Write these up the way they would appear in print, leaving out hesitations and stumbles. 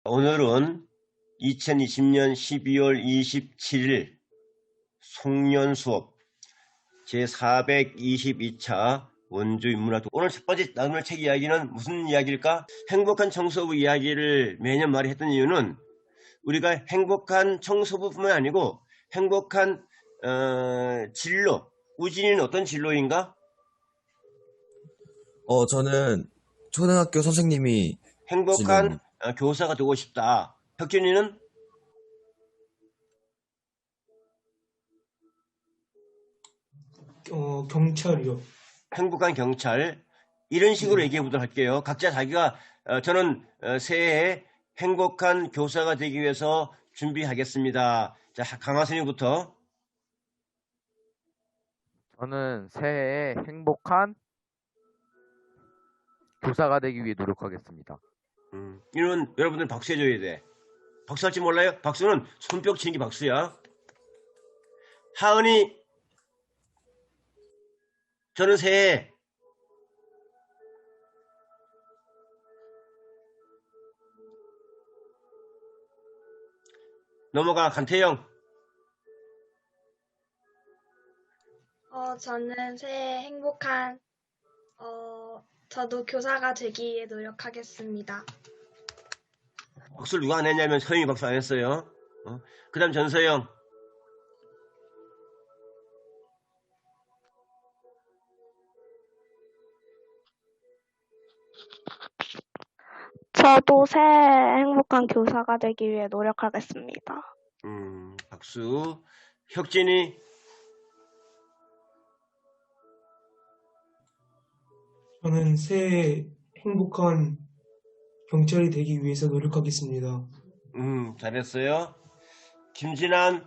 오늘은 2020년 12월 27일 송년수업 제422차 원주인문학. 오늘 첫 번째 나눌 책 이야기는 무슨 이야기일까? 행복한 청소부 이야기를 매년 말이 했던 이유는 우리가 행복한 청소부뿐만 아니고 행복한 진로, 우진이는 어떤 진로인가? 저는 초등학교 선생님이 행복한 진로입니다. 교사가 되고 싶다. 혁진이는 경찰이요. 행복한 경찰. 이런 식으로 얘기해 보도록 할게요. 각자 자기가 저는 새해에 행복한 교사가 되기 위해서 준비하겠습니다. 자, 강하선이부터. 저는 새해에 행복한 교사가 되기 위해 노력하겠습니다. 이런 여러분들 박수 해줘야 돼. 박수 할지 몰라요? 박수는 손뼉 치는 게 박수야. 하은이, 저는 새해 넘어가. 간태영. 저는 새해 행복한, 저도 교사가 되기 위해 노력하겠습니다. 박수를 누가 안 했냐면 서영이 박수 안 했어요. 그 다음 전서영. 저도 새해 행복한 교사가 되기 위해 노력하겠습니다. 박수. 혁진이. 저는 새해 행복한 경찰이 되기 위해서 노력하겠습니다. 잘했어요. 김진환.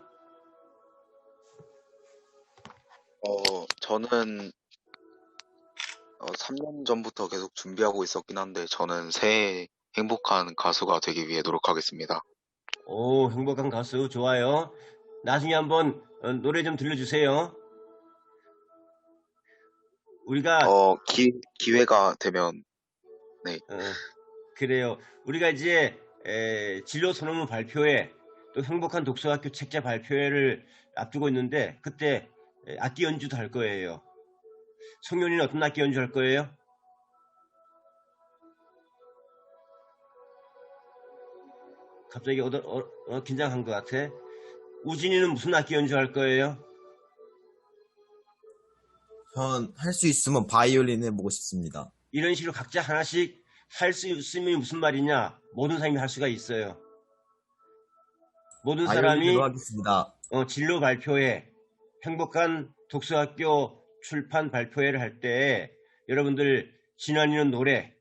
저는 3년 전부터 계속 준비하고 있었긴 한데 저는 새해 행복한 가수가 되기 위해 노력하겠습니다. 오, 행복한 가수 좋아요. 나중에 한번 노래 좀 들려주세요. 우리가 기회가 되면 네. 그래요. 우리가 이제 진로 선언문 발표회 또 행복한 독서학교 책자 발표회를 앞두고 있는데 그때 악기 연주도 할 거예요. 송년이는 어떤 악기 연주 할 거예요? 갑자기 긴장한 것 같아. 우진이는 무슨 악기 연주 할 거예요? 전 할 수 있으면 바이올린 해보고 싶습니다. 이런 식으로 각자 하나씩 할 수 있으면 무슨 말이냐? 모든 사람이 할 수가 있어요. 모든 사람이 바이올린으로 하겠습니다. 진로 발표회, 행복한 독서학교 출판 발표회를 할 때 여러분들 진환이는 노래,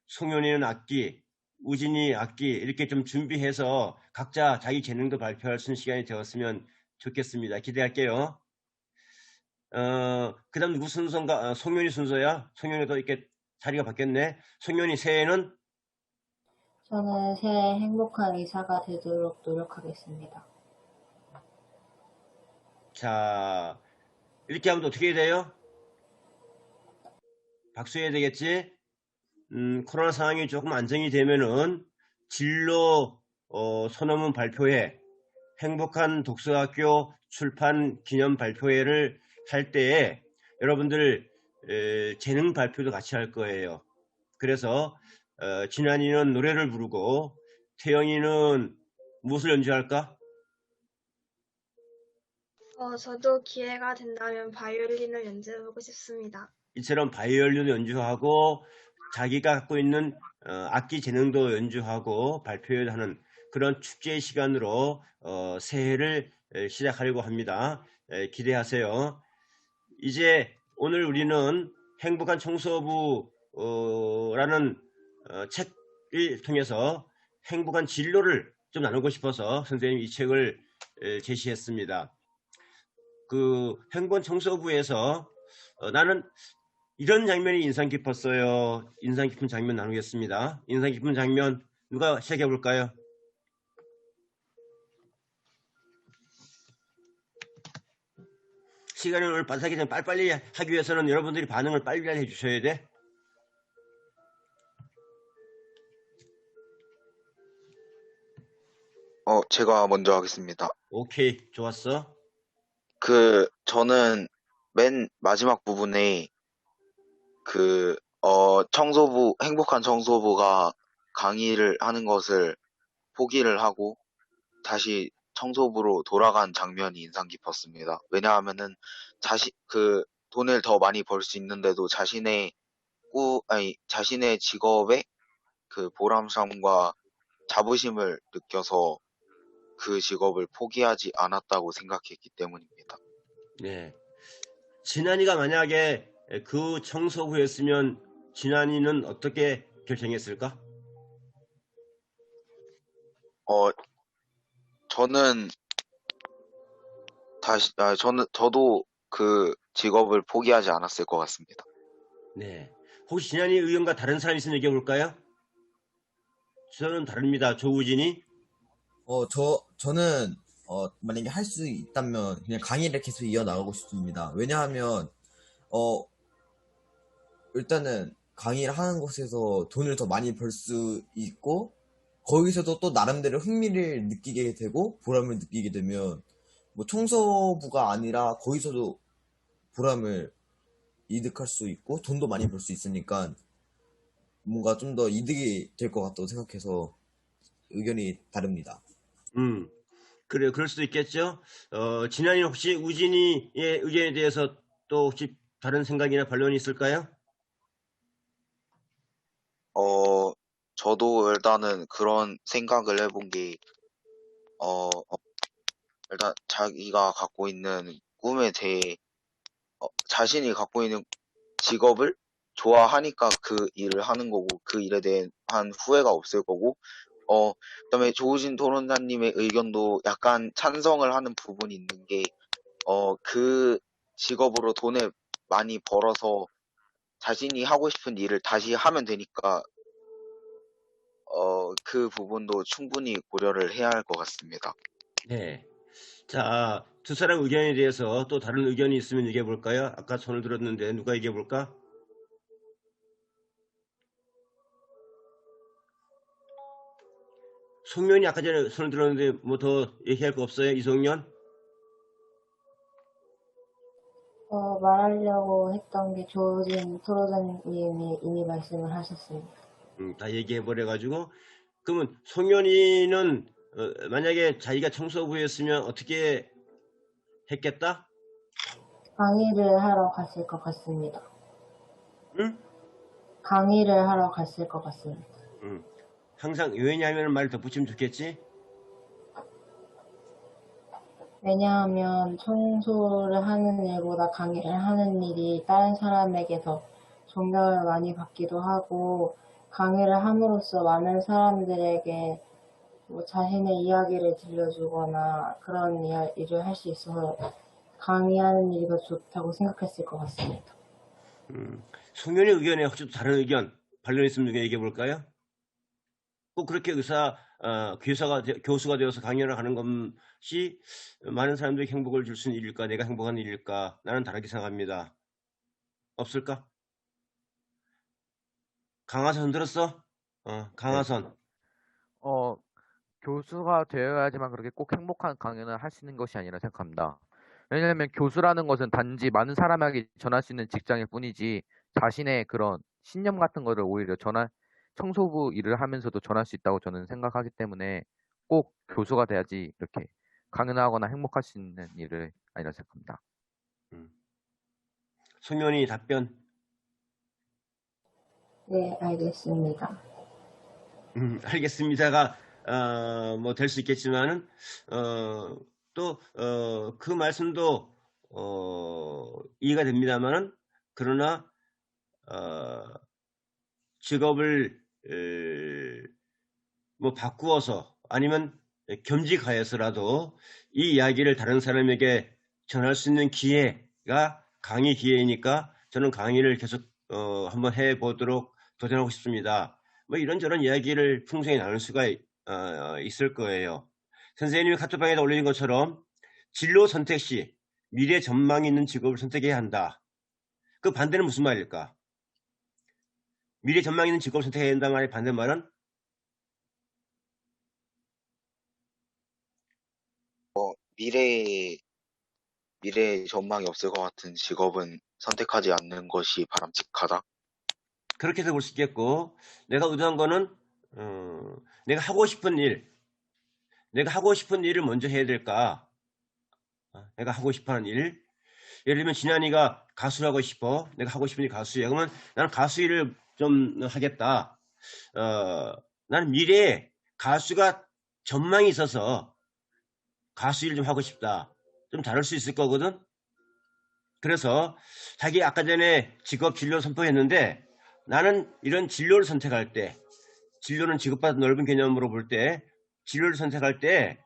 송현이는 악기, 우진이 악기 이렇게 좀 준비해서 각자 자기 재능도 발표할 수 있는 시간이 되었으면 좋겠습니다. 기대할게요. 그 다음 누구 순서인가? 송현이 순서야? 송현이도 이렇게 자리가 바뀌었네. 송현이 새해는? 저는 새해 행복한 의사가 되도록 노력하겠습니다. 자, 이렇게 하면 어떻게 해야 돼요? 박수해야 되겠지? 코로나 상황이 조금 안정이 되면은 진로 선언문 발표회, 행복한 독서학교 출판 기념 발표회를 할 때에 여러분들 재능 발표도 같이 할 거예요. 그래서 진환이는 노래를 부르고 태영이는 무엇을 연주할까? 저도 기회가 된다면 바이올린을 연주해보고 싶습니다. 이처럼 바이올린도 연주하고 자기가 갖고 있는 악기 재능도 연주하고 발표를 하는 그런 축제의 시간으로 새해를 시작하려고 합니다. 기대하세요. 이제 오늘 우리는 행복한 청소부라는 책을 통해서 행복한 진로를 좀 나누고 싶어서 선생님이 이 책을 제시했습니다. 그 행복한 청소부에서 나는 이런 장면이 인상 깊었어요. 인상 깊은 장면 나누겠습니다. 인상 깊은 장면 누가 시작해 볼까요? 시간을 오늘 빠삭하기 전에 빨리빨리 하기 위해서는 여러분들이 반응을 빨리 해주셔야 돼. 제가 먼저 하겠습니다. 오케이, 좋았어. 저는 맨 마지막 부분에 행복한 청소부가 강의를 하는 것을 포기를 하고 다시 청소부로 돌아간 장면이 인상 깊었습니다. 왜냐하면은 돈을 더 많이 벌 수 있는데도 자신의 직업에 그 보람감과 자부심을 느껴서 그 직업을 포기하지 않았다고 생각했기 때문입니다. 네. 진한이가 만약에 그 청소부였으면 진한이는 어떻게 결정했을까? 저는 저도 그 직업을 포기하지 않았을 것 같습니다. 네. 혹시 진한이 의견과 다른 사람이 있으면 얘기해 볼까요? 저는 다릅니다. 조우진이. 저는, 만약에 할 수 있다면 그냥 강의를 계속 이어나가고 싶습니다. 왜냐하면, 어, 일단은 강의를 하는 곳에서 돈을 더 많이 벌 수 있고, 거기서도 또 나름대로 흥미를 느끼게 되고, 보람을 느끼게 되면, 뭐 청소부가 아니라 거기서도 보람을 이득할 수 있고, 돈도 많이 벌 수 있으니까, 뭔가 좀 더 이득이 될 것 같다고 생각해서 의견이 다릅니다. 그래요. 그럴 수도 있겠죠. 진한이 혹시 우진이의 의견에 대해서 또 혹시 다른 생각이나 반론이 있을까요? 저도 일단은 그런 생각을 해본 게, 일단 자기가 갖고 있는 꿈에 대해, 자신이 갖고 있는 직업을 좋아하니까 그 일을 하는 거고, 그 일에 대한 후회가 없을 거고, 그다음에 조우진 토론자님의 의견도 약간 찬성을 하는 부분이 있는 게, 그 직업으로 돈을 많이 벌어서 자신이 하고 싶은 일을 다시 하면 되니까, 그 부분도 충분히 고려를 해야 할 것 같습니다. 네. 자, 두 사람 의견에 대해서 또 다른 의견이 있으면 얘기해 볼까요? 아까 손을 들었는데 누가 얘기해 볼까? 송면이 아까 전에 손을 들었는데 뭐 더 얘기할 거 없어요? 이송년? 말하려고 했던 게 조진 토로자님이 이미 말씀을 하셨습니다. 다 얘기해 버려가지고 그러면 송면이는 만약에 자기가 청소부였으면 어떻게 했겠다? 강의를 하러 갔을 것 같습니다. 응? 강의를 하러 갔을 것 같습니다. 항상 왜냐하면 말을 덧붙이면 좋겠지? 왜냐하면 청소를 하는 일보다 강의를 하는 일이 다른 사람에게서 존경을 많이 받기도 하고 강의를 함으로써 많은 사람들에게 뭐 자신의 이야기를 들려주거나 그런 일을 할 수 있어서 강의하는 일이 더 좋다고 생각했을 것 같습니다. 송면의 의견에 혹시 또 다른 의견, 반론 있으면 얘기해 볼까요? 꼭 그렇게 교수가 되어서 강연을 하는 것이 많은 사람들에게 행복을 줄 수 있는 일일까? 내가 행복한 일일까? 나는 다르게 생각합니다. 없을까? 강하선 흔들었어? 강하선. 교수가 되어야지만 그렇게 꼭 행복한 강연을 할 수 있는 것이 아니라 생각합니다. 왜냐하면 교수라는 것은 단지 많은 사람에게 전할 수 있는 직장일 뿐이지 자신의 그런 신념 같은 거를 오히려 청소부 일을 하면서도 전할 수 있다고 저는 생각하기 때문에 꼭 교수가 돼야지 이렇게 강연하거나 행복할 수 있는 일을 아니라 생각합니다. 송면이 답변. 네, 알겠습니다. 알겠습니다가 뭐 될 수 있겠지만은 또 그 말씀도 이해가 됩니다만은 그러나 직업을 뭐 바꾸어서 아니면 겸직하여서라도 이 이야기를 다른 사람에게 전할 수 있는 기회가 강의 기회이니까 저는 강의를 계속 한번 해보도록 도전하고 싶습니다. 뭐 이런저런 이야기를 풍성히 나눌 수가 있을 거예요. 선생님이 카톡방에다 올리는 것처럼 진로 선택 시 미래 전망이 있는 직업을 선택해야 한다. 그 반대는 무슨 말일까? 미래 전망이 있는 직업을 선택해야 한다는 말의 반대말은 미래에 전망이 없을 것 같은 직업은 선택하지 않는 것이 바람직하다. 그렇게 해서 볼 수 있겠고, 내가 의도한 거는 내가 하고 싶은 일을 먼저 해야 될까? 내가 하고 싶어하는 일. 예를 들면 진한이가 가수를 하고 싶어. 내가 하고 싶은 일 가수야. 그러면 나는 가수 일을 좀 하겠다. 나는 미래에 가수가 전망이 있어서 가수 일 좀 하고 싶다. 좀 다를 수 있을 거거든. 그래서 자기 아까 전에 직업 진로 선포했는데, 나는 이런 진로를 선택할 때, 진로는 직업보다 넓은 개념으로 볼 때, 진로를 선택할 때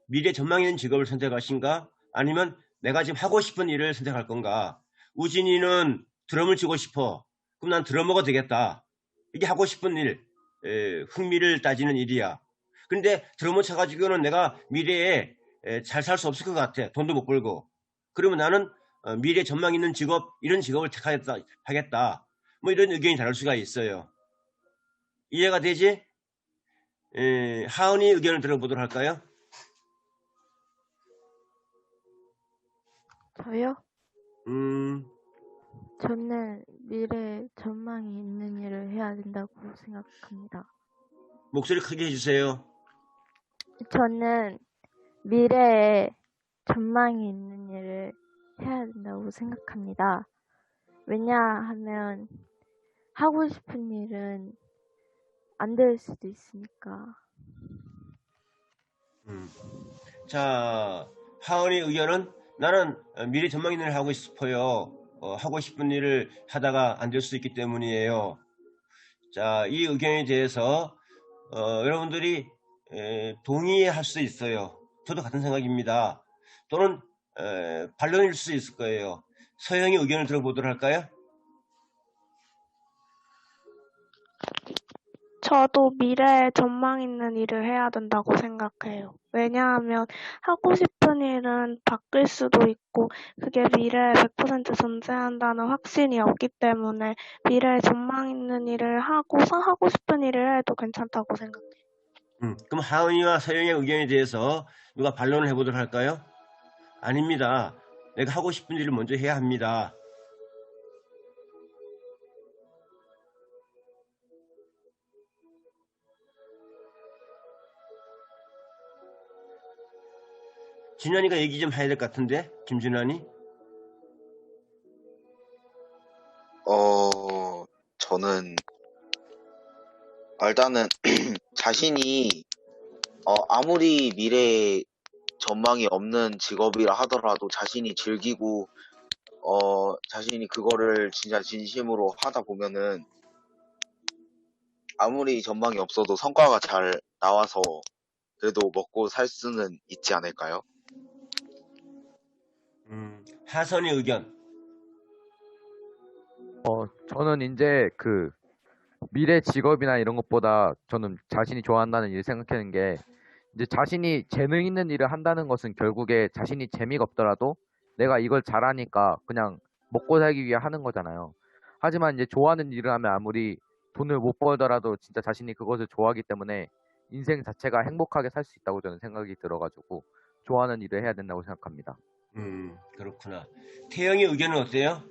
미래 전망 있는 직업을 선택할 것인가, 아니면 내가 지금 하고 싶은 일을 선택할 건가. 우진이는 드럼을 치고 싶어. 그럼 난 드러머가 되겠다. 이게 하고 싶은 일, 흥미를 따지는 일이야. 근데 드러머 쳐가지고는 내가 미래에 잘 살 수 없을 것 같아. 돈도 못 벌고. 그러면 나는 미래 전망 있는 직업, 이런 직업을 택하겠다. 뭐 이런 의견이 다를 수가 있어요. 이해가 되지? 하은이 의견을 들어보도록 할까요? 저요? 음, 저는 미래에 전망이 있는 일을 해야 된다고 생각합니다. 목소리 크게 해주세요. 저는 미래에 전망이 있는 일을 해야 된다고 생각합니다. 왜냐하면 하고 싶은 일은 안 될 수도 있으니까. 자, 하은이 의견은 나는 미래 전망 있는 일을 하고 싶어요. 하고 싶은 일을 하다가 안 될 수도 있기 때문이에요. 자, 이 의견에 대해서 여러분들이 동의할 수 있어요. 저도 같은 생각입니다. 또는 반론일 수 있을 거예요. 서영이 의견을 들어보도록 할까요? 저도 미래에 전망 있는 일을 해야 된다고 생각해요. 왜냐하면 하고 싶은 일은 바뀔 수도 있고 그게 미래에 100% 존재한다는 확신이 없기 때문에 미래에 전망 있는 일을 하고서 하고 싶은 일을 해도 괜찮다고 생각해요. 그럼 하은이와 서영의 의견에 대해서 누가 반론을 해보도록 할까요? 아닙니다. 내가 하고 싶은 일을 먼저 해야 합니다. 진환이가 얘기 좀 해야 될 것 같은데, 김진환이? 저는 일단은 자신이 아무리 미래에 전망이 없는 직업이라 하더라도 자신이 즐기고 자신이 그거를 진짜 진심으로 하다 보면은 아무리 전망이 없어도 성과가 잘 나와서 그래도 먹고 살 수는 있지 않을까요? 하선의 의견. 저는 이제 그 미래 직업이나 이런 것보다 저는 자신이 좋아한다는 일을 생각하는 게, 이제 자신이 재능 있는 일을 한다는 것은 결국에 자신이 재미가 없더라도 내가 이걸 잘하니까 그냥 먹고 살기 위해 하는 거잖아요. 하지만 이제 좋아하는 일을 하면 아무리 돈을 못 벌더라도 진짜 자신이 그것을 좋아하기 때문에 인생 자체가 행복하게 살 수 있다고 저는 생각이 들어가지고 좋아하는 일을 해야 된다고 생각합니다. 그렇구나. 태영의 의견은 어때요?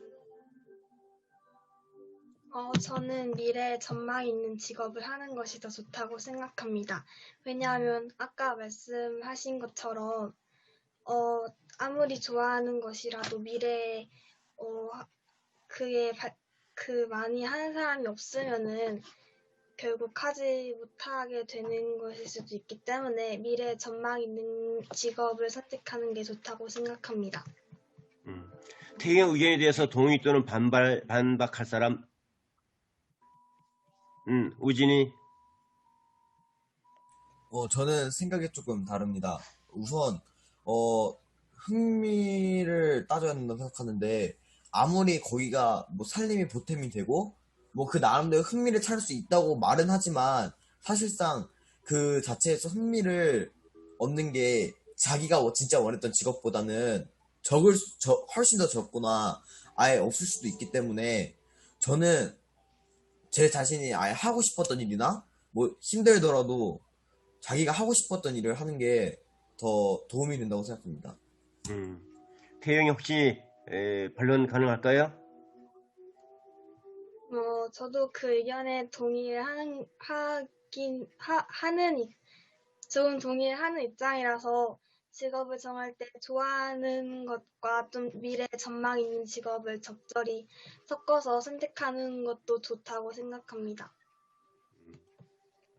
저는 미래에 전망 있는 직업을 하는 것이 더 좋다고 생각합니다. 왜냐하면 아까 말씀하신 것처럼 아무리 좋아하는 것이라도 미래에 많이 하는 사람이 없으면은 결국 하지 못하게 되는 것일 수도 있기 때문에 미래에 전망 있는 직업을 선택하는 게 좋다고 생각합니다. 태영의 의견에 대해서 동의 또는 반박할 사람? 우진이? 저는 생각이 조금 다릅니다. 우선, 흥미를 따져야 된다고 생각하는데, 아무리 거기가 뭐 살림이 보탬이 되고, 뭐 그 나름대로 흥미를 찾을 수 있다고 말은 하지만, 사실상 그 자체에서 흥미를 얻는 게 자기가 진짜 원했던 직업보다는 훨씬 더 적거나 아예 없을 수도 있기 때문에, 저는 제 자신이 아예 하고 싶었던 일이나 뭐 힘들더라도 자기가 하고 싶었던 일을 하는 게 더 도움이 된다고 생각합니다. 태영이 혹시 반론 가능할까요? 저도 그 의견에 동의를 하는 입장이라서 직업을 정할 때 좋아하는 것과 좀 미래 전망 있는 직업을 적절히 섞어서 선택하는 것도 좋다고 생각합니다.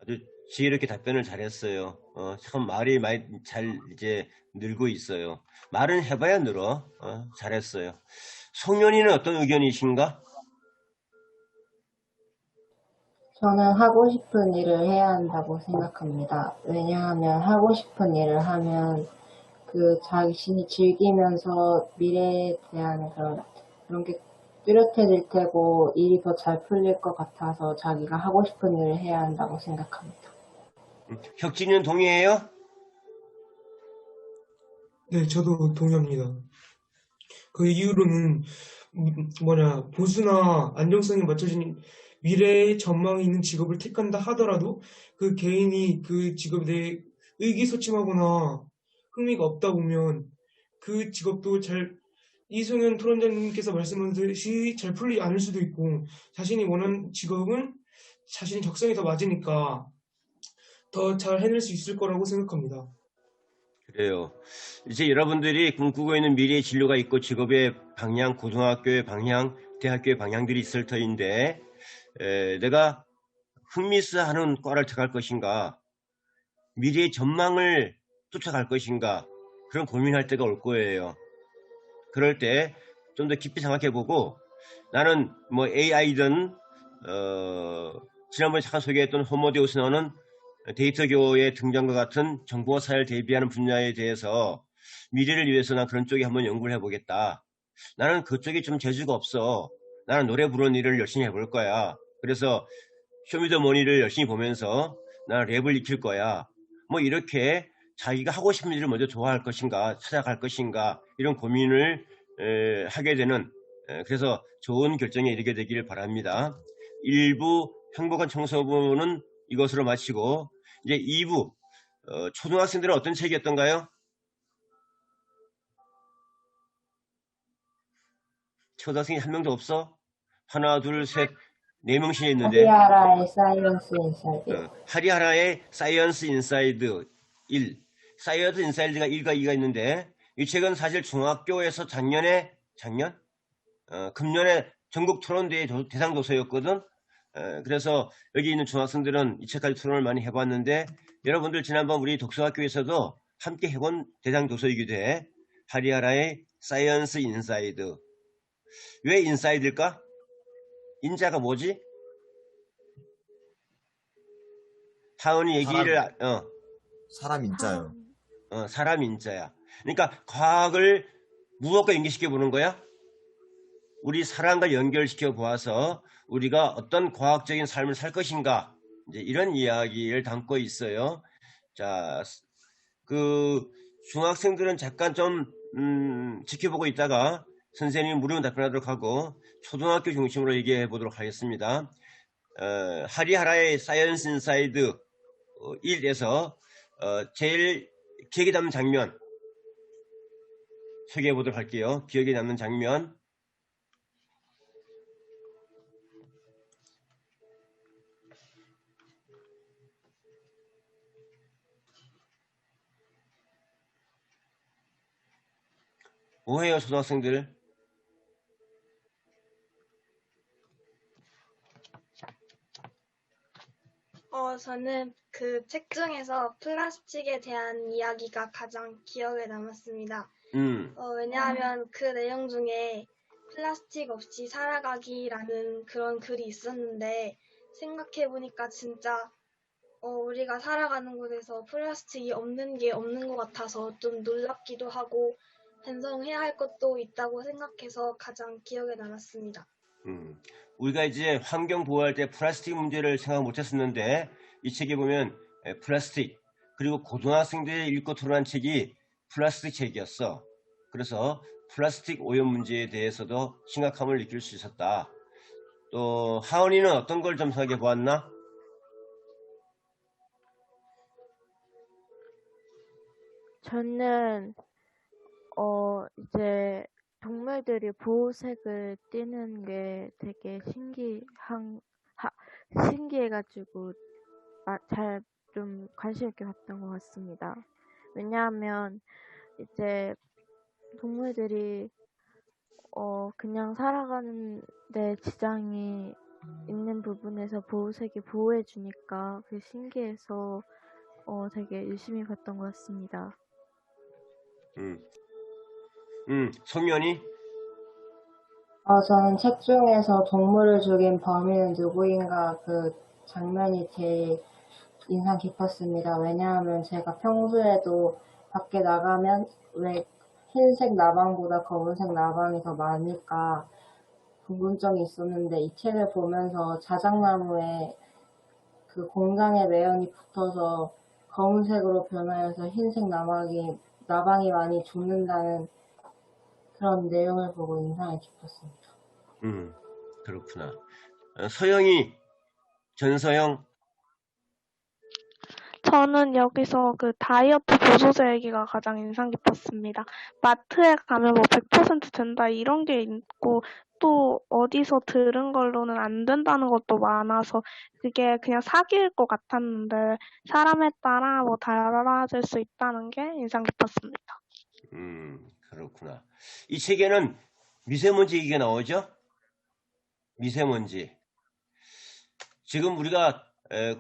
아주 지혜롭게 답변을 잘했어요. 참 말이 많이 잘 이제 늘고 있어요. 말은 해봐야 늘어. 잘했어요. 송년이는 어떤 의견이신가? 저는 하고 싶은 일을 해야 한다고 생각합니다. 왜냐하면 하고 싶은 일을 하면 그 자신이 즐기면서 미래에 대한 그런 게 뚜렷해질 테고 일이 더 잘 풀릴 것 같아서 자기가 하고 싶은 일을 해야 한다고 생각합니다. 혁진이는 동의해요? 네, 저도 동의합니다. 그 이유로는 보수나 안정성이 맞춰진 미래의 전망이 있는 직업을 택한다 하더라도 그 개인이 그 직업에 대해 의기소침하거나 흥미가 없다 보면 그 직업도 이승현 토론자님께서 말씀하셨듯이 잘 풀리지 않을 수도 있고, 자신이 원하는 직업은 자신의 적성이 더 맞으니까 더 잘 해낼 수 있을 거라고 생각합니다. 그래요. 이제 여러분들이 꿈꾸고 있는 미래의 진로가 있고 직업의 방향, 고등학교의 방향, 대학교의 방향들이 있을 터인데 내가 흥미있어하는 과를 택할 것인가, 미래의 전망을 쫓아갈 것인가, 그런 고민할 때가 올 거예요. 그럴 때 좀 더 깊이 생각해보고, 나는 뭐 AI든 지난번에 잠깐 소개했던 호모데우스 나오는 데이터교의 등장과 같은 정보와 사회를 대비하는 분야에 대해서 미래를 위해서 난 그런 쪽에 한번 연구를 해보겠다. 나는 그쪽에 좀 재주가 없어. 나는 노래 부르는 일을 열심히 해볼 거야. 그래서 쇼미더머니를 열심히 보면서 나는 랩을 익힐 거야. 뭐 이렇게 자기가 하고 싶은 일을 먼저 좋아할 것인가, 찾아갈 것인가, 이런 고민을 하게 되는, 그래서 좋은 결정에 이르게 되기를 바랍니다. 1부 행복한 청소부는 이것으로 마치고, 이제 2부 초등학생들은 어떤 책이었던가요? 초등학생이 한 명도 없어? 하나, 둘, 셋, 네 명씩 있는데. 하리하라의 사이언스 인사이드. 하리하라의 사이언스 인사이드 1. 사이언스 인사이드가 1과 2가 있는데, 이 책은 사실 중학교에서 금년에 전국 토론대회 대상 도서였거든. 그래서 여기 있는 중학생들은 이 책까지 토론을 많이 해봤는데, 여러분들 지난번 우리 독서학교에서도 함께 해본 대상 도서이기도 해. 하리하라의 사이언스 인사이드. 왜 인사이드일까? 인자가 뭐지? 하은이 얘기를 사람 인자요. 사람 인자야. 그러니까 과학을 무엇과 연결시켜 보는 거야? 우리 사람과 연결시켜 보아서 우리가 어떤 과학적인 삶을 살 것인가, 이제 이런 이야기를 담고 있어요. 자, 그 중학생들은 잠깐 좀 지켜보고 있다가 선생님이 물으면 답변하도록 하고 초등학교 중심으로 얘기해 보도록 하겠습니다. 하리하라의 사이언스 인사이드 1에서 제일 기억에 남는 장면 소개해 보도록 할게요. 기억에 남는 장면. 뭐해요, 초등학생들? 저는 그 책 중에서 플라스틱에 대한 이야기가 가장 기억에 남았습니다. 왜냐하면 그 내용 중에 플라스틱 없이 살아가기라는 그런 글이 있었는데, 생각해보니까 진짜 우리가 살아가는 곳에서 플라스틱이 없는 게 없는 것 같아서 좀 놀랍기도 하고 반성해야 할 것도 있다고 생각해서 가장 기억에 남았습니다. 우리가 이제 환경 보호할 때 플라스틱 문제를 생각 못했었는데, 이 책에 보면 플라스틱, 그리고 고등학생들이 읽고 토론한 책이 플라스틱 책이었어. 그래서 플라스틱 오염 문제에 대해서도 심각함을 느낄 수 있었다. 또 하은이는 어떤 걸 좀 생각해 보았나? 저는 이제 동물들이 보호색을 띠는 게 되게 신기해가지고 잘 좀 관심 있게 봤던 것 같습니다. 왜냐하면 이제 동물들이 그냥 살아가는 데 지장이 있는 부분에서 보호색이 보호해주니까 그게 신기해서 되게 유심히 봤던 것 같습니다. 송년이? 저는 책 중에서 동물을 죽인 범인은 누구인가 그 장면이 제일 인상 깊었습니다. 왜냐하면 제가 평소에도 밖에 나가면 왜 흰색 나방보다 검은색 나방이 더 많을까 궁금증이 있었는데 이 책을 보면서 자작나무에 그 공장의 매연이 붙어서 검은색으로 변하여서 흰색 나방이 많이 죽는다는 그런 내용을 보고 인상이 깊었습니다. 그렇구나. 서영이, 전서영. 저는 여기서 그 다이어트 보조제 얘기가 가장 인상 깊었습니다. 마트에 가면 뭐 100% 된다 이런 게 있고 또 어디서 들은 걸로는 안 된다는 것도 많아서 그게 그냥 사기일 것 같았는데 사람에 따라 뭐 달라질 수 있다는 게 인상 깊었습니다. 그렇구나. 이 책에는 미세먼지 얘기가 나오죠? 미세먼지. 지금 우리가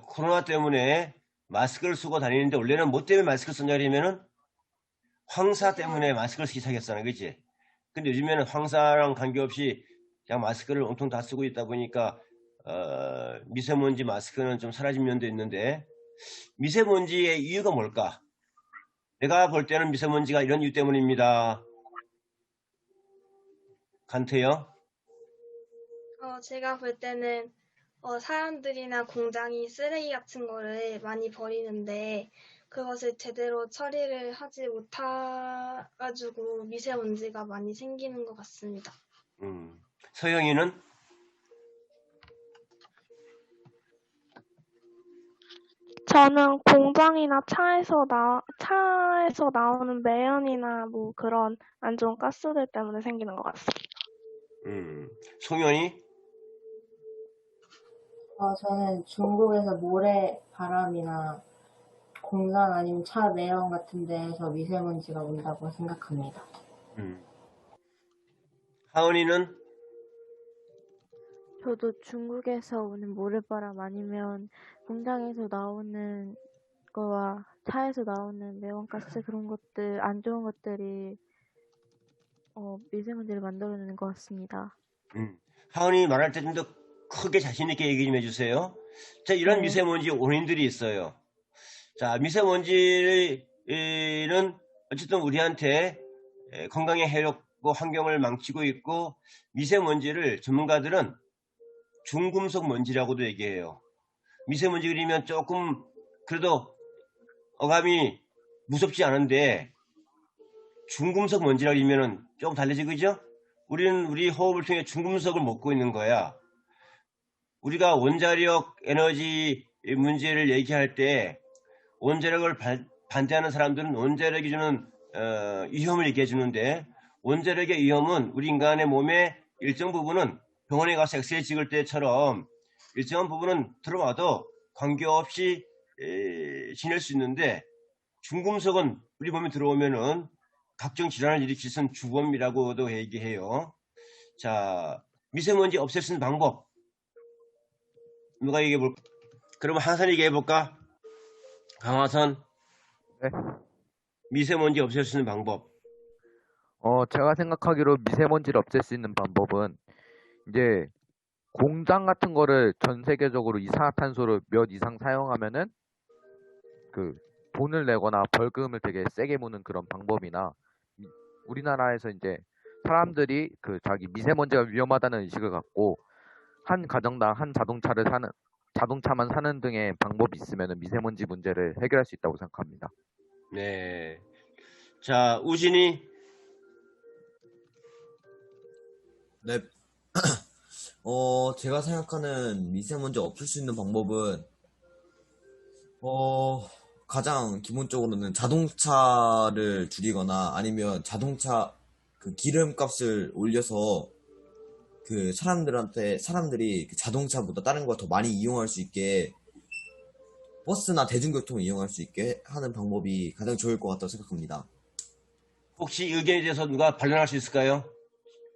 코로나 때문에 마스크를 쓰고 다니는데 원래는 뭐 때문에 마스크를 쓰냐 그러면은 황사 때문에 마스크를 쓰기 시작했잖아, 그치? 근데 요즘에는 황사랑 관계없이 그냥 마스크를 온통 다 쓰고 있다 보니까 미세먼지 마스크는 좀 사라진 면도 있는데 미세먼지의 이유가 뭘까? 내가 볼 때는 미세먼지가 이런 이유 때문입니다. 간태요? 제가 볼 때는 사람들이나 공장이 쓰레기 같은 거를 많이 버리는데 그것을 제대로 처리를 하지 못해가지고 미세먼지가 많이 생기는 것 같습니다. 서영이는? 저는 공장이나 차에서 나오는 매연이나 뭐 그런 안 좋은 가스들 때문에 생기는 것 같습니다. 송현이? 저는 중국에서 모래바람이나 공장 아니면 차 매연 같은 데에서 미세먼지가 온다고 생각합니다. 하은이는? 저도 중국에서 오는 모래바람 아니면 공장에서 나오는 거와 차에서 나오는 매운가스 그런 것들 안 좋은 것들이 미세먼지를 만들어내는 것 같습니다. 하은이 말할 때 좀 더 크게 자신 있게 얘기 좀 해주세요. 자, 이런 네. 미세먼지 원인들이 있어요. 자, 미세먼지는 어쨌든 우리한테 건강에 해롭고 환경을 망치고 있고 미세먼지를 전문가들은 중금속 먼지라고도 얘기해요. 미세먼지 그리면 조금 그래도 어감이 무섭지 않은데 중금속 먼지라 그러면은 조금 달라지 그죠? 우리는 우리 호흡을 통해 중금속을 먹고 있는 거야. 우리가 원자력 에너지 문제를 얘기할 때 원자력을 반대하는 사람들은 원자력이 주는 위험을 얘기해 주는데 원자력의 위험은 우리 인간의 몸의 일정 부분은 병원에 가서 엑스레이 찍을 때처럼 일정한 부분은 들어와도 관계없이 지낼 수 있는데 중금속은 우리 몸에 들어오면은 각종 질환을 일으킬 수 있는 주범이라고도 얘기해요. 자, 미세먼지 없앨 수 있는 방법 누가 얘기해 볼까? 그러면 하선이 얘기해 볼까? 강화선. 네. 미세먼지 없앨 수 있는 방법. 제가 생각하기로 미세먼지를 없앨 수 있는 방법은 이제 공장 같은 거를 전 세계적으로 이산화탄소를 몇 이상 사용하면은 그 돈을 내거나 벌금을 되게 세게 무는 그런 방법이나 우리나라에서 이제 사람들이 그 자기 미세먼지가 위험하다는 의식을 갖고 한 가정당 한 자동차만 사는 등의 방법이 있으면 미세먼지 문제를 해결할 수 있다고 생각합니다. 네. 자, 우진이. 네. 제가 생각하는 미세먼지 없앨 수 있는 방법은, 가장 기본적으로는 자동차를 줄이거나 아니면 자동차 그 기름값을 올려서 그 사람들이 그 자동차보다 다른 걸 더 많이 이용할 수 있게 버스나 대중교통을 이용할 수 있게 하는 방법이 가장 좋을 것 같다고 생각합니다. 혹시 이 의견에 대해서 누가 반론할 수 있을까요?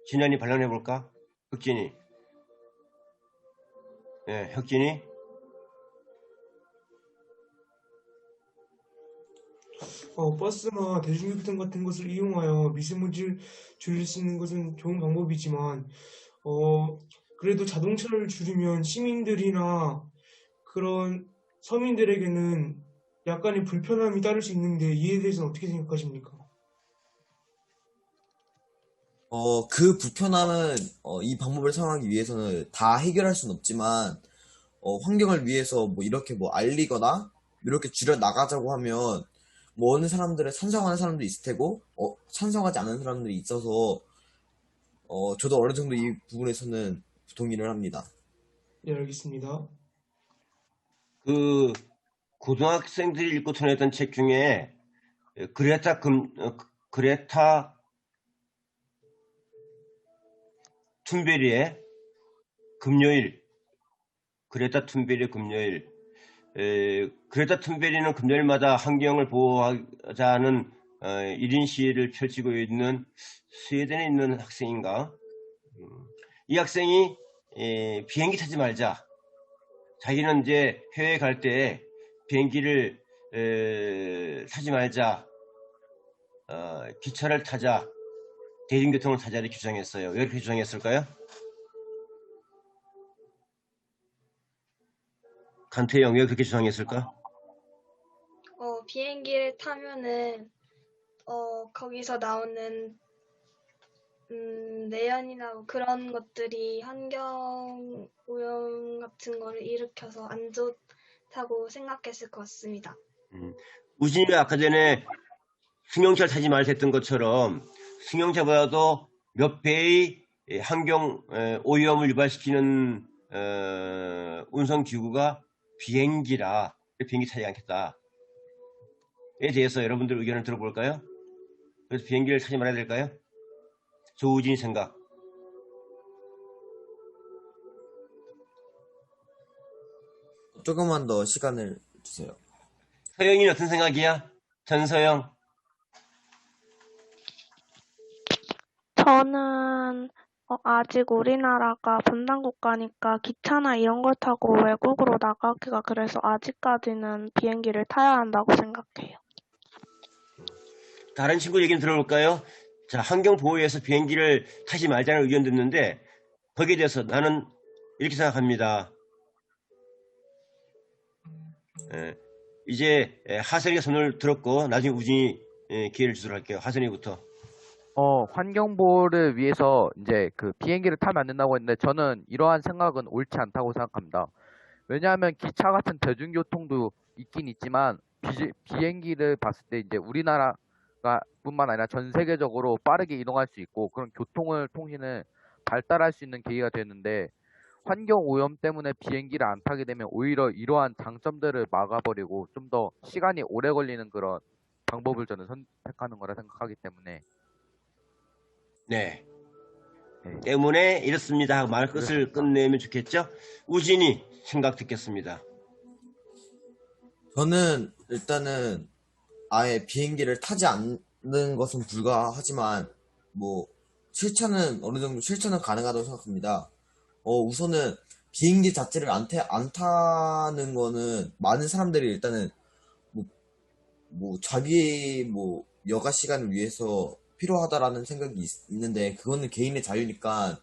진현이 반론해 볼까? 혁진이. 네, 혁진이. 버스나 대중교통 같은 것을 이용하여 미세먼지를 줄일 수 있는 것은 좋은 방법이지만, 그래도 자동차를 줄이면 시민들이나 그런 서민들에게는 약간의 불편함이 따를 수 있는데 이에 대해서는 어떻게 생각하십니까? 그 불편함은 이 방법을 사용하기 위해서는 다 해결할 수는 없지만 환경을 위해서 뭐 이렇게 뭐 알리거나 이렇게 줄여 나가자고 하면 뭐 어느 사람들은 찬성하는 사람도 있을 테고 찬성하지 않는 사람들이 있어서 저도 어느 정도 이 부분에서는 동의를 합니다. 네, 알겠습니다. 그 고등학생들이 읽고 통했던 책 중에 그레타 툰베리의 금요일, 그레타 툰베리의 금요일. 그레타 툰베리는 금요일마다 환경을 보호하자는 1인 시위를 펼치고 있는 스웨덴에 있는 학생인가? 이 학생이 비행기 타지 말자. 자기는 이제 해외에 갈 때 비행기를 타지 말자. 기차를 타자. 대중교통을 타자 이렇게 주장했어요. 왜 이렇게 주장했을까요? 간태영 왜 그렇게 주장했을까? 비행기를 타면은 거기서 나오는 내연이나 뭐 그런 것들이 환경 오염 같은 거를 일으켜서 안 좋다고 생각했을 것 같습니다. 우진이가 아까 전에 승용차를 타지 말자 했던 것처럼 승용차보다도 몇 배의 환경 오염을 유발시키는 운송기구가 비행기라 비행기 타지 않겠다에 대해서 여러분들 의견을 들어볼까요? 그래서 비행기를 타지 말아야 될까요? 조우진 생각. 조금만 더 시간을 주세요. 서영이는 어떤 생각이야? 전서영. 저는 아직 우리나라가 분단 국가니까 기차나 이런 걸 타고 외국으로 나가기가 그래서 아직까지는 비행기를 타야 한다고 생각해요. 다른 친구 얘기는 들어볼까요? 자, 환경 보호에서 비행기를 타지 말자는 의견 듣는데 거기에 대해서 나는 이렇게 생각합니다. 이제 하선이가 손을 들었고 나중에 우진이 기회를 주도록 할게요. 하선이부터. 환경보호를 위해서 이제 그 비행기를 타면 안 된다고 했는데 저는 이러한 생각은 옳지 않다고 생각합니다. 왜냐하면 기차 같은 대중교통도 있긴 있지만 비행기를 봤을 때 이제 우리나라가 뿐만 아니라 전 세계적으로 빠르게 이동할 수 있고 그런 통신을 발달할 수 있는 계기가 되는데 환경 오염 때문에 비행기를 안 타게 되면 오히려 이러한 장점들을 막아버리고 좀 더 시간이 오래 걸리는 그런 방법을 저는 선택하는 거라 생각하기 때문에 네. 때문에 이렇습니다 하고 말 끝을 끝내면 좋겠죠? 우진이 생각 듣겠습니다. 저는 일단은 아예 비행기를 타지 않는 것은 불가하지만 뭐 실천은 어느 정도 실천은 가능하다고 생각합니다. 우선은 비행기 자체를 안 타는 거는 많은 사람들이 일단은 뭐 자기 뭐 여가 시간을 위해서 필요하다라는 생각이 있는데 그거는 개인의 자유니까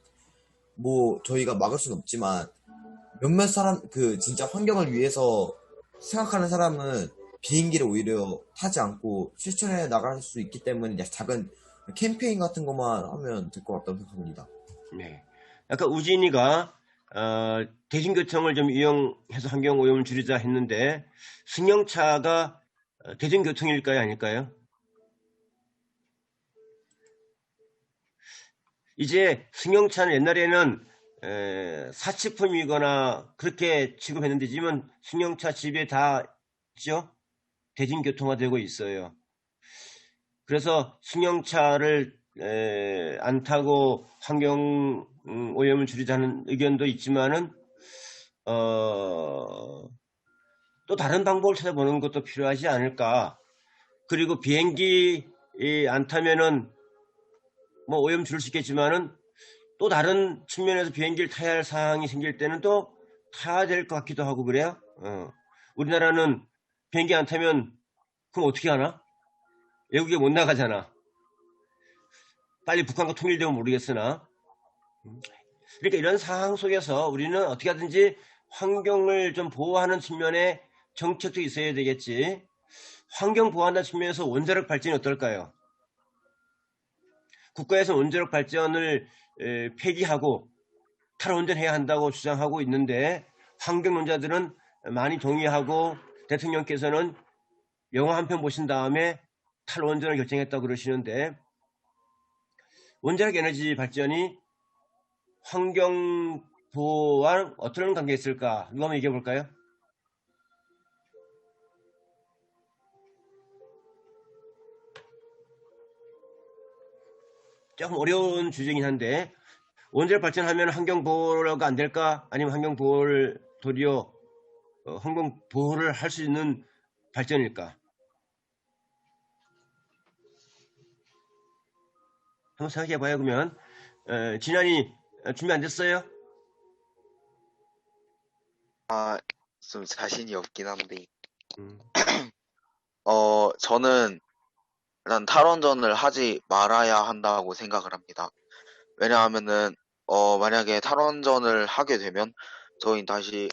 뭐 저희가 막을 수는 없지만 몇몇 사람 그 진짜 환경을 위해서 생각하는 사람은 비행기를 오히려 타지 않고 실천해 나갈 수 있기 때문에 작은 캠페인 같은 것만 하면 될 것 같다고 생각합니다. 네. 아까 우진이가 대중교통을 좀 이용해서 환경 오염을 줄이자 했는데 승용차가 대중교통일까요, 아닐까요? 이제 승용차는 옛날에는 사치품이거나 그렇게 취급했는데 지금은 승용차 집에 다 있죠? 대중교통화되고 있어요. 그래서 승용차를 안 타고 환경 오염을 줄이자는 의견도 있지만은 또 다른 방법을 찾아보는 것도 필요하지 않을까. 그리고 비행기 안 타면은 뭐 오염 줄일 수 있겠지만은 또 다른 측면에서 비행기를 타야 할 상황이 생길 때는 또 타야 될 것 같기도 하고 그래요. 우리나라는 비행기 안 타면 그럼 어떻게 하나? 외국에 못 나가잖아. 빨리 북한과 통일되면 모르겠으나. 그러니까 이런 상황 속에서 우리는 어떻게 하든지 환경을 좀 보호하는 측면에 정책도 있어야 되겠지. 환경 보호한다는 측면에서 원자력 발전이 어떨까요? 국가에서 원자력 발전을 폐기하고 탈원전해야 한다고 주장하고 있는데 환경론자들은 많이 동의하고 대통령께서는 영화 한 편 보신 다음에 탈원전을 결정했다고 그러시는데 원자력 에너지 발전이 환경 보호와 어떤 관계가 있을까? 누가 한번 얘기해 볼까요? 조금 어려운 주제이긴 한데 원자력 발전하면 환경 보호가 안 될까? 아니면 환경 보호를 도리어 환경 보호를 할 수 있는 발전일까? 한번 생각해 봐요. 그러면 진환이 준비 안 됐어요? 좀 자신이 없긴 한데, 음. 저는 일단 탈원전을 하지 말아야 한다고 생각을 합니다. 왜냐하면은, 만약에 탈원전을 하게 되면, 저희는 다시,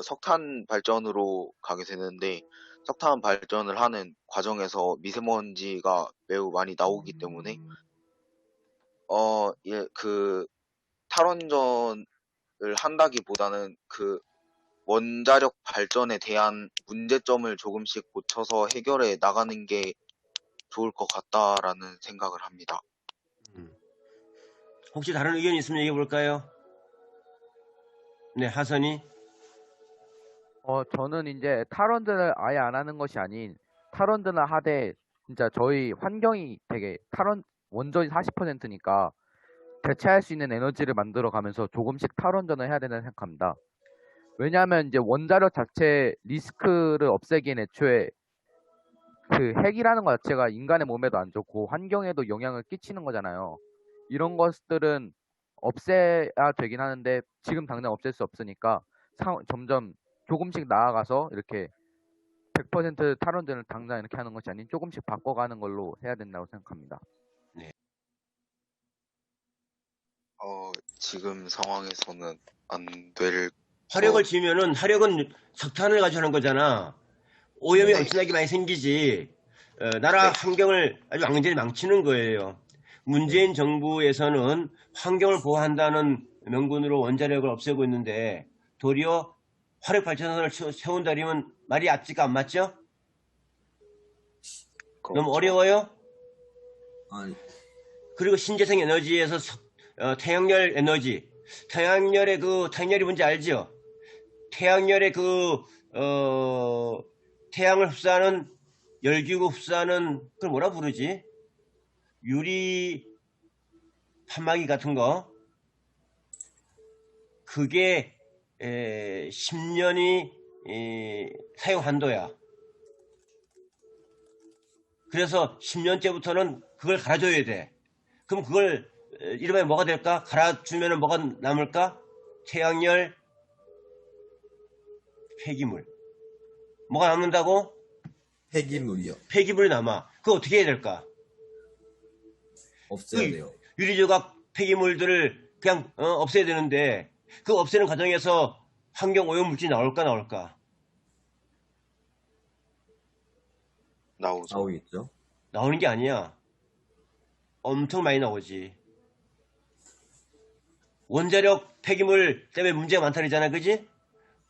석탄 발전으로 가게 되는데, 석탄 발전을 하는 과정에서 미세먼지가 매우 많이 나오기 때문에, 탈원전을 한다기보다는 원자력 발전에 대한 문제점을 조금씩 고쳐서 해결해 나가는 게 좋을 것 같다라는 생각을 합니다. 혹시 다른 의견이 있으면 얘기해 볼까요? 네, 하선이. 저는 이제 탈원전을 아예 안 하는 것이 아닌 탈원전을 하되 진짜 저희 환경이 되게 원전이 40%니까 대체할 수 있는 에너지를 만들어 가면서 조금씩 탈원전을 해야 된다고 생각합니다. 왜냐하면 이제 원자력 자체 리스크를 없애기엔 애초에 핵이라는 것 자체가 인간의 몸에도 안 좋고 환경에도 영향을 끼치는 거잖아요. 이런 것들은 없애야 되긴 하는데 지금 당장 없앨 수 없으니까 점점 조금씩 나아가서 이렇게 100% 탈원전을 당장 이렇게 하는 것이 아닌 조금씩 바꿔가는 걸로 해야 된다고 생각합니다. 네. 지금 상황에서는 안 될. 화력을 지으면은 화력은 석탄을 가지고 하는 거잖아. 오염이 네. 엄청나게 많이 생기지. 나라 환경을 아주 완전히 망치는 거예요. 문재인 정부에서는 환경을 보호한다는 명분으로 원자력을 없애고 있는데 도리어 화력 발전소를 세운다면 말이 앞지가 안 맞죠? 너무 어려워요? 아니, 그리고 신재생 에너지에서 태양열 에너지, 태양열이 뭔지 알죠? 태양열의 태양을 흡수하는 열기구 흡수하는 그걸 뭐라 부르지? 유리 판막이 같은 거. 그게 10년이 사용 한도야. 그래서 10년째부터는 그걸 갈아줘야 돼. 그럼 그걸 이러면 뭐가 될까? 갈아주면 뭐가 남을까? 태양열, 폐기물. 뭐가 남는다고? 폐기물이요. 폐기물이 남아. 그거 어떻게 해야 될까? 없애야 돼요. 유리조각 폐기물들을 그냥 없애야 되는데 그 없애는 과정에서 환경 오염 물질이 나올까? 나오겠죠. 나오는 게 아니야. 엄청 많이 나오지. 원자력 폐기물 때문에 문제가 많다 그러잖아, 그지?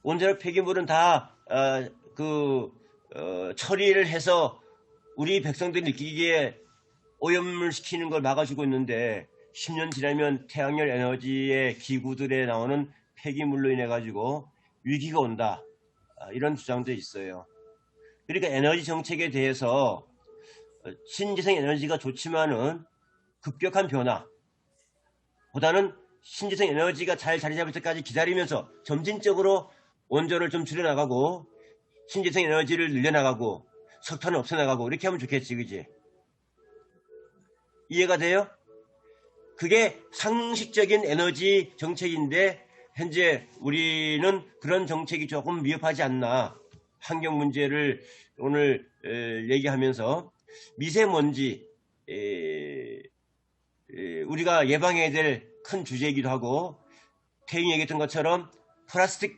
원자력 폐기물은 다 처리를 해서 우리 백성들이 느끼기에 오염을 시키는 걸 막아주고 있는데 10년 지나면 태양열 에너지의 기구들에 나오는 폐기물로 인해 가지고 위기가 온다. 이런 주장도 있어요. 그러니까 에너지 정책에 대해서 신재생 에너지가 좋지만은 급격한 변화보다는 신재생 에너지가 잘 자리 잡을 때까지 기다리면서 점진적으로 원전을 좀 줄여나가고 신재생 에너지를 늘려나가고 석탄을 없애나가고 이렇게 하면 좋겠지, 그지? 이해가 돼요? 그게 상식적인 에너지 정책인데 현재 우리는 그런 정책이 조금 미흡하지 않나. 환경 문제를 오늘 얘기하면서 미세먼지 우리가 예방해야 될 큰 주제이기도 하고 태영이 얘기했던 것처럼 플라스틱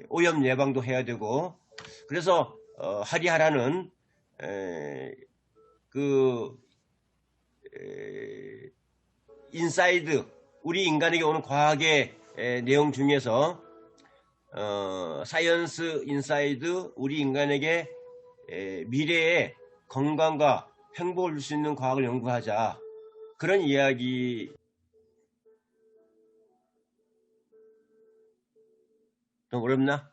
오염 예방도 해야 되고 그래서 하리하라는 인사이드 우리 인간에게 오는 과학의 내용 중에서 사이언스 인사이드 우리 인간에게 미래의 건강과 행복을 줄 수 있는 과학을 연구하자 그런 이야기. 좀 어렵나?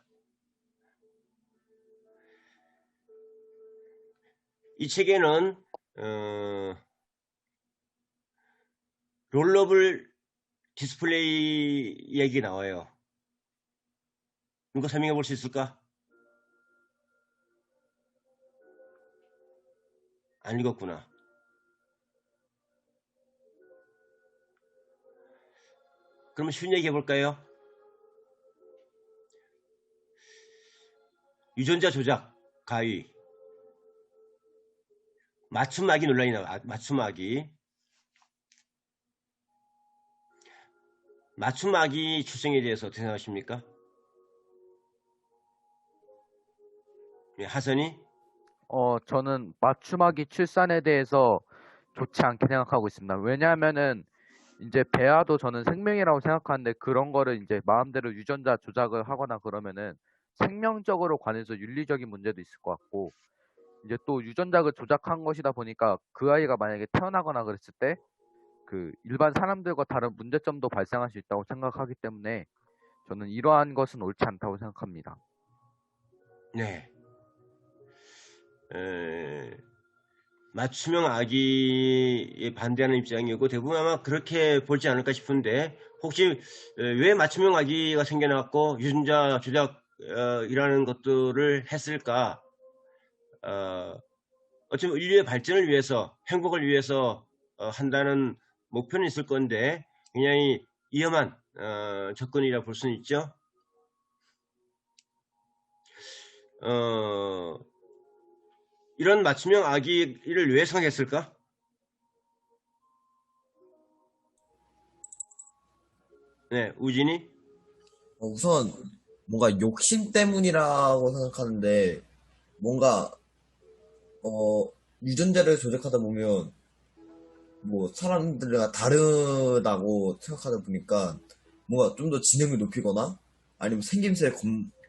이 책에는 롤러블 디스플레이 얘기 나와요. 누가 설명해 볼 수 있을까? 안 읽었구나. 그러면 쉬운 얘기 해볼까요? 유전자 조작, 가위, 맞춤아기 논란이 나와. 맞춤아기 출생에 대해서 어떻게 생각하십니까? 예, 하선이? 저는 맞춤아기 출산에 대해서 좋지 않게 생각하고 있습니다. 왜냐하면은 이제 배아도 저는 생명이라고 생각하는데 그런 거를 이제 마음대로 유전자 조작을 하거나 그러면은 생명적으로 관해서 윤리적인 문제도 있을 것 같고 이제 또 유전자를 조작한 것이다 보니까 그 아이가 만약에 태어나거나 그랬을 때 그 일반 사람들과 다른 문제점도 발생할 수 있다고 생각하기 때문에 저는 이러한 것은 옳지 않다고 생각합니다. 네. 맞춤형 아기에 반대하는 입장이고 대부분 아마 그렇게 보지 않을까 싶은데 혹시 왜 맞춤형 아기가 생겨났고 유전자 조작이라는 것들을 했을까? 어쩌면 인류의 발전을 위해서 행복을 위해서 한다는 목표는 있을 건데 굉장히 위험한 접근이라 볼 수는 있죠. 이런 맞춤형 아기를 왜 생각했을까? 네, 우진이? 우선 뭔가 욕심 때문이라고 생각하는데 뭔가 유전자를 조작하다 보면 뭐 사람들과 다르다고 생각하다 보니까 뭔가 좀 더 지능을 높이거나 아니면 생김새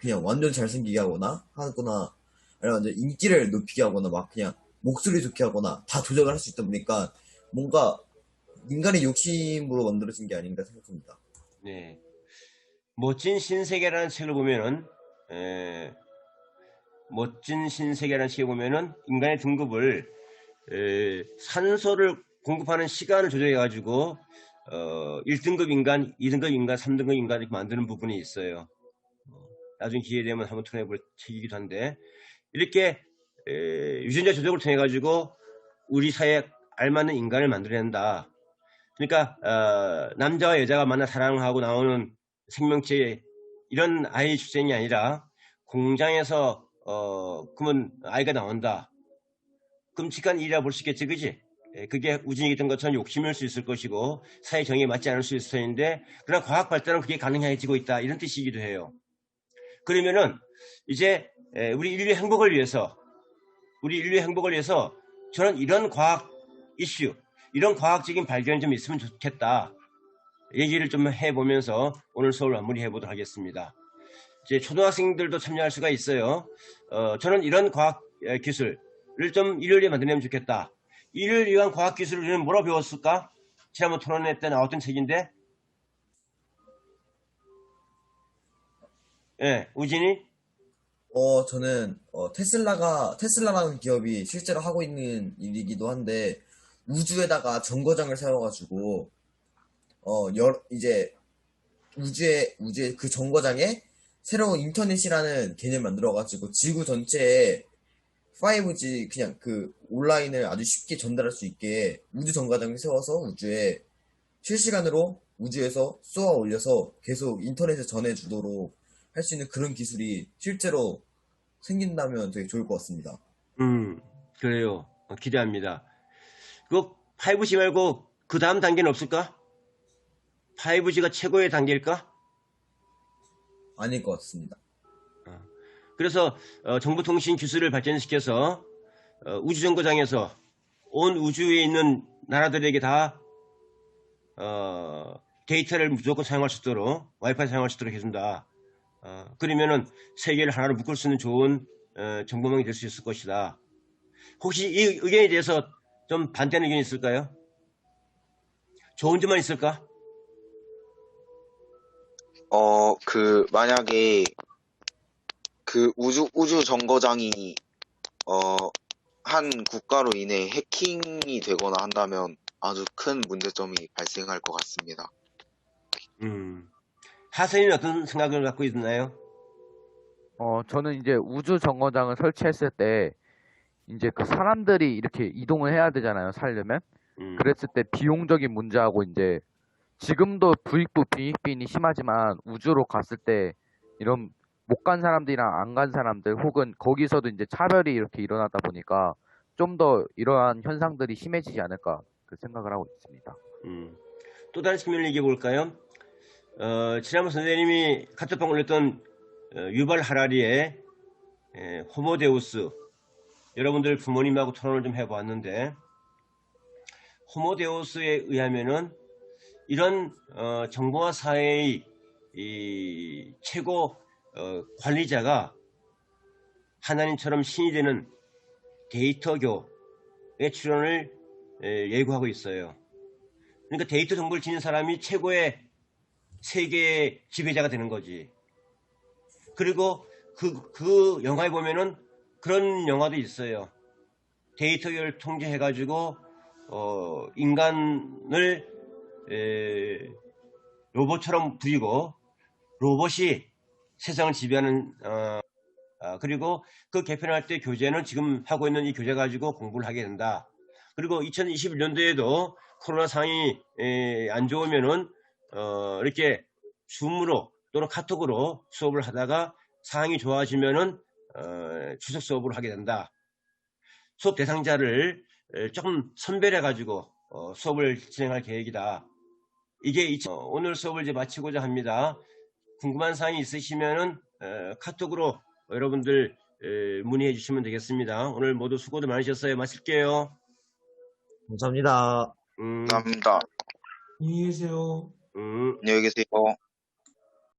그냥 완전 잘생기게 하거나 아니면 완전 인기를 높이게 하거나 막 그냥 목소리 좋게 하거나 다 조작을 할 수 있다 보니까 뭔가 인간의 욕심으로 만들어진 게 아닌가 생각합니다. 네. 멋진 신세계라는 책을 보면은 인간의 등급을 산소를 공급하는 시간을 조정해 가지고 1등급 인간, 2등급 인간, 3등급 인간 이렇게 만드는 부분이 있어요. 나중에 기회 되면 한번 토론해볼 책이기도 한데 이렇게 유전자 조작을 통해 가지고 우리 사회에 알맞는 인간을 만들어낸다. 그러니까 남자와 여자가 만나 사랑을 하고 나오는 생명체 이런 아이 출생이 아니라 공장에서 그러면 아이가 나온다. 끔찍한 일이라 볼 수 있겠지, 그지? 그게 우진이 얘기했던 것처럼 욕심일 수 있을 것이고 사회 정의에 맞지 않을 수 있을 터인데 그러나 과학 발달은 그게 가능해지고 있다 이런 뜻이기도 해요. 그러면은 이제 우리 인류의 행복을 위해서 저는 이런 과학 이슈 이런 과학적인 발견이 좀 있으면 좋겠다 얘기를 좀 해보면서 오늘 수업을 마무리해 보도록 하겠습니다. 이제 초등학생들도 참여할 수가 있어요. 저는 이런 과학 기술을 좀 일요일에 만들면 좋겠다. 이를 위한 과학 기술을 우리는 뭐로 배웠을까? 지난번 토론회 때 나왔던 책인데 예, 우진이? 저는 테슬라라는 기업이 실제로 하고 있는 일이기도 한데 우주에다가 정거장을 세워가지고 이제 우주에 그 정거장에 새로운 인터넷이라는 개념을 만들어가지고 지구 전체에 5G 그냥 그 온라인을 아주 쉽게 전달할 수 있게 우주 정거장을 세워서 우주에 실시간으로 우주에서 쏘아 올려서 계속 인터넷에 전해주도록 할 수 있는 그런 기술이 실제로 생긴다면 되게 좋을 것 같습니다. 그래요. 기대합니다. 그 5G 말고 그 다음 단계는 없을까? 5G가 최고의 단계일까? 아닐 것 같습니다. 그래서 정보통신 기술을 발전시켜서 우주정거장에서 온 우주에 있는 나라들에게 다 데이터를 무조건 사용할 수 있도록 와이파이 사용할 수 있도록 해준다. 그러면은 세계를 하나로 묶을 수 있는 좋은 정보망이 될 수 있을 것이다. 혹시 이 의견에 대해서 좀 반대하는 의견이 있을까요? 좋은 점만 있을까? 만약에 그 우주 정거장이 한 국가로 인해 해킹이 되거나 한다면 아주 큰 문제점이 발생할 것 같습니다. 하선이는 어떤 생각을 갖고 있나요? 저는 이제 우주 정거장을 설치했을 때 이제 그 사람들이 이렇게 이동을 해야 되잖아요, 살려면. 그랬을 때 비용적인 문제하고 이제 지금도 부익부 빈익빈이 심하지만 우주로 갔을 때 이런 못 간 사람들이랑 안 간 사람들 혹은 거기서도 이제 차별이 이렇게 일어나다 보니까 좀 더 이러한 현상들이 심해지지 않을까 그 생각을 하고 있습니다. 또 다른 측면을 얘기해 볼까요? 지난번 선생님이 카톡방 올렸던 유발 하라리의 호모데우스, 여러분들 부모님하고 토론을 좀 해보았는데, 호모데우스에 의하면은 이런 정보화 사회의 이 최고 관리자가 하나님처럼 신이 되는 데이터교의 출현을 예고하고 있어요. 그러니까 데이터 정보를 지닌 사람이 최고의 세계의 지배자가 되는 거지. 그리고 그 영화에 보면은 그런 영화도 있어요. 데이터를 통제해가지고 인간을 로봇처럼 부리고 로봇이 세상을 지배하는 그리고 그 개편할 때 교재는 지금 하고 있는 이 교재 가지고 공부를 하게 된다. 그리고 2021년도에도 코로나 상황이 안 좋으면은 이렇게 줌으로 또는 카톡으로 수업을 하다가 상황이 좋아지면은 추석 수업을 하게 된다. 수업 대상자를 조금 선별해 가지고 수업을 진행할 계획이다. 이게 오늘 수업을 이제 마치고자 합니다. 궁금한 사항이 있으시면은 카톡으로 여러분들 문의해 주시면 되겠습니다. 오늘 모두 수고도 많으셨어요. 마칠게요. 감사합니다. 감사합니다. 안녕히 계세요. 안녕히 계세요.